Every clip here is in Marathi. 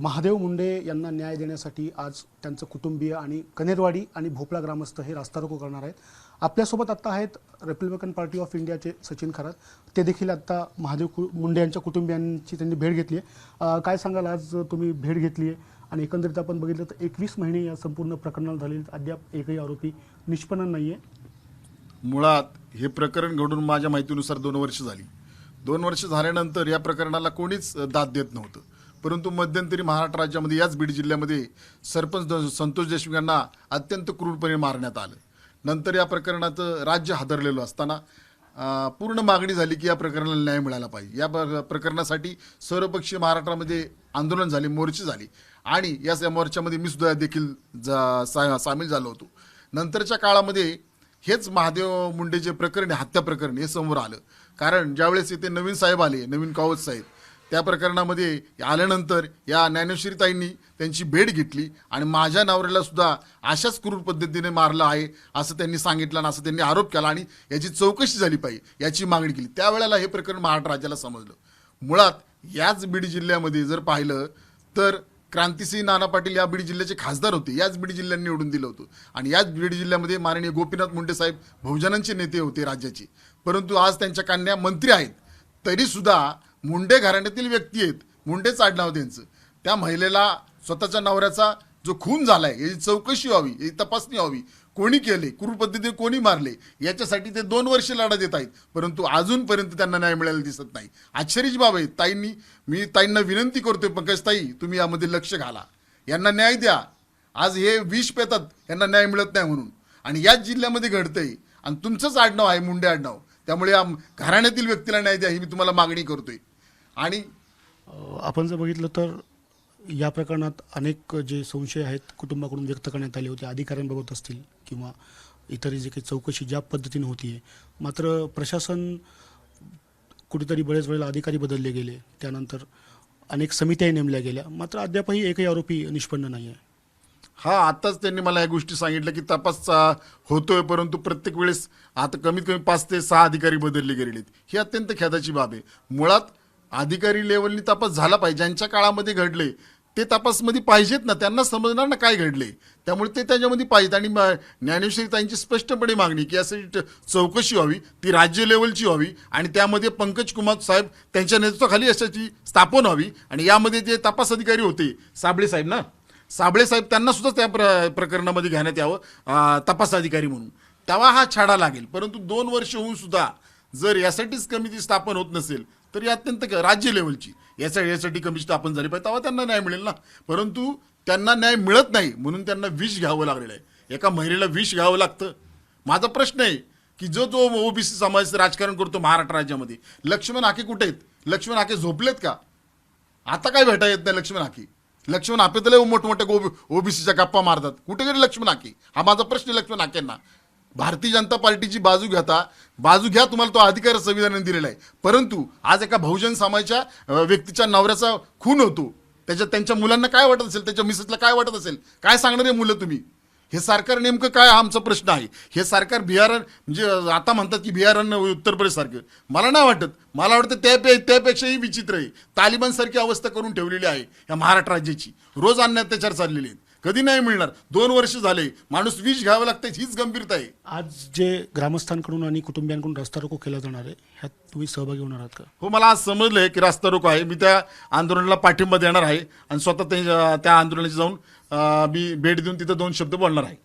महादेव मुंडे यांना न्याय देण्यासाठी आज त्यांचं कुटुंबीय आणि कनेरवाडी आणि भोपळा ग्रामस्थ हे रास्ता रोको करणार आहेत। आपल्यासोबत आता आहेत रिपब्लिकन पार्टी ऑफ इंडियाचे सचिन खरात, ते देखील आता महादेव मुंडे यांच्या कुटुंबियांची त्यांनी भेट घेतली आहे। काय सांगाल, आज तुम्ही भेट घेतली आहे आणि एकंदरीत आपण बघितलं तर 21 महिने या संपूर्ण प्रकरणाला झालेले, अद्याप एकही आरोपी निष्पन्न नाही आहे। मुळात हे प्रकरण घडून माझ्या माहितीनुसार 2 वर्ष झाली। 2 वर्ष झाल्यानंतर या प्रकरणाला कोणीच दाद देत नव्हतं, परंतु मध्यंतरी महाराष्ट्र राज्यामध्ये याच बीड जिल्ह्यामध्ये सरपंच संतोष देशमुख यांना अत्यंत क्रूरपणे मारण्यात आलं। नंतर या प्रकरणाचं राज्य हादरलेलं असताना पूर्ण मागणी झाली की या प्रकरणाला न्याय मिळाला पाहिजे। या प्रकरणासाठी सर्वपक्षीय महाराष्ट्रामध्ये आंदोलन झाले, मोर्चे झाले आणि या मोर्चामध्ये मी सुद्धा देखील सामील झालो होतो। नंतरच्या काळामध्ये हेच महादेव मुंडे जे प्रकरण आहे, हत्या प्रकरण, हे समोर आलं। कारण ज्यावेळेस इथे नवीन साहेब आले, नवीन कावत साहेब, त्या प्रकरणामध्ये आल्यानंतर या ज्ञानेश्वरीताईंनी त्यांची भेट घेतली आणि माझ्या नवऱ्याला सुद्धा अशाच क्रूर पद्धतीने मारलं आहे असं त्यांनी सांगितलं आणि असं त्यांनी आरोप केला आणि याची चौकशी झाली पाहिजे याची मागणी केली। त्यावेळेला हे प्रकरण महाराष्ट्र राज्याला समजलं। मुळात याच बीड जिल्ह्यामध्ये जर पाहिलं तर क्रांतिसिंह नाना पाटील या बीड जिल्ह्याचे खासदार होते, याच बीड जिल्ह्यांनी निवडून दिलं होतं आणि याच बीड जिल्ह्यामध्ये माननीय गोपीनाथ मुंडे साहेब बहुजनांचे नेते होते राज्याचे, परंतु आज त्यांच्या कन्या मंत्री आहेत। तरी सुद्धा मुंडे घराण्यातील व्यक्ती आहेत, मुंडेच आडनाव त्यांचं, त्या महिलेला स्वतःच्या नवऱ्याचा जो खून झालाय याची चौकशी व्हावी, याची तपासणी व्हावी, कोणी केले, क्रूर पद्धतीने कोणी मारले, याच्यासाठी ते 2 वर्ष लढा देत आहेत, परंतु अजूनपर्यंत त्यांना न्याय मिळायला दिसत नाही। आश्चर्याची बाब आहे। मी ताईंना विनंती करतोय, पंकज ताई तुम्ही यामध्ये लक्ष घाला, यांना न्याय द्या। आज हे विष पेतात यांना न्याय मिळत नाही म्हणून, आणि याच जिल्ह्यामध्ये घडतंय आणि तुमचंच आडनाव आहे मुंडे आडनाव, त्यामुळे या घराण्यातील व्यक्तीला न्याय द्या ही मी तुम्हाला मागणी करतोय। आणि आपण जर बघितलं तर या प्रकरणात अनेक जे संशय आहेत कुटुंबाकडून व्यक्त करण्यात आले होते, अधिकाऱ्यांबाबत असतील किंवा इतर जे काही चौकशी ज्या पद्धतीने होतीये, मात्र प्रशासन कुठेतरी बरेच वेळेला अधिकारी बदलले गेले, त्यानंतर अनेक समित्याही नेमल्या गेल्या, मात्र अद्यापही एकही आरोपी निष्पन्न नाही आहे। हा, आताच त्यांनी मला या गोष्टी सांगितल्या की तपास होतोय, परंतु प्रत्येक वेळेस आता कमीत कमी 5 ते 6 अधिकारी बदलले गेलेत। ही अत्यंत खेदाची बाब आहे। मुळात अधिकारी लेवलनी तपास झाला पाहिजे, ज्यांच्या काळामध्ये घडले ते तपासमध्ये पाहिजेत ना, त्यांना समजणार ना काय घडले, त्यामुळे ते त्याच्यामध्ये पाहिजेत। आणि ज्ञानेश्वरीताईंची स्पष्टपणे मागणी की यासाठी चौकशी व्हावी, ती राज्य लेवलची व्हावी आणि त्यामध्ये पंकज कुमार साहेब त्यांच्या नेतृत्वाखाली अशाची स्थापना व्हावी आणि यामध्ये जे तपास अधिकारी होते साबळे साहेब ना, साबळे साहेब त्यांना सुद्धा त्या प्रकरणामध्ये घेण्यात यावं तपास अधिकारी म्हणून, तेव्हा हा छाडा लागेल। परंतु 2 वर्ष होऊन सुद्धा जर यासाठीच कमिटी स्थापन होत नसेल तर अत्यंत राज्य लेवलची यासाठी कमिटी स्थापन झाली पाहिजे, तेव्हा त्यांना न्याय मिळेल ना। परंतु त्यांना न्याय मिळत नाही म्हणून त्यांना विष घ्यावं लागलेलं आहे। एका महिलेला विष घ्यावं लागतं। माझा प्रश्न आहे की जो ओबीसी समाजाचं राजकारण करतो महाराष्ट्र राज्यामध्ये, लक्ष्मण हाके कुठे आहेत? लक्ष्मण हाके झोपलेत का? आता काय भेटा येत नाही लक्ष्मण हाके? लक्ष्मण हाके तर मोठमोठ्या ओबीसीच्या गप्पा मारतात, कुठे गेले लक्ष्मण हाके? हा माझा प्रश्न आहे लक्ष्मण हाकेंना। भारतीय जनता पार्टीची बाजू घ्या, तुम्हाला तो अधिकार संविधानाने दिलेला आहे, परंतु आज एका बहुजन समाजाच्या व्यक्तीच्या नवऱ्याचा खून होतो, त्यांच्या मुलांना काय वाटत असेल, त्याच्या मिसेसला काय वाटत असेल, काय सांगणार आहे मुलं तुम्ही? हे सरकार नेमकं काय, हा आमचा प्रश्न आहे। हे सरकार बिहार म्हणजे आता म्हणतात की बिहार आणि उत्तर प्रदेश सारखं, मला नाही वाटत। मला वाटतं त्यापेक्षाही विचित्र आहे। तालिबान सारखी अवस्था करून ठेवलेली आहे या महाराष्ट्र राज्याची, रोज अन्याय अत्याचार चाललेले आहेत, कधी नाही मिळणार। 2 वर्ष झाले, माणूस विष घ्यावं लागतं, हीच गंभीरता आहे। आज जे ग्रामस्थांकडून आणि कुटुंबियांकडून रस्ता रोको केला जाणार आहे, ह्यात तुम्ही सहभागी होणार आहात का? हो, मला आज समजलंय की रस्ता रोको आहे, मी त्या आंदोलनाला पाठिंबा देणार आहे आणि स्वतः त्या आंदोलनाची जाऊन मी भेट देऊन तिथं 2 शब्द बोलणार आहे।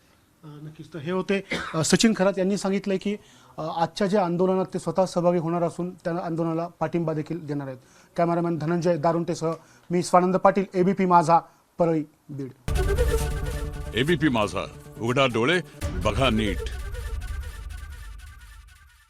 नक्कीच। तर हे होते सचिन खरात यांनी सांगितलंय की आजच्या ज्या आंदोलनात ते स्वतः सहभागी होणार असून त्या आंदोलनाला पाठिंबा देखील देणार आहेत। कॅमेरामॅन धनंजय दारुंटेसह मी स्वानंद पाटील, एबीपी माझा, परळी, बीड। एबीपी माझा, उघडा डोळे बघा नीट।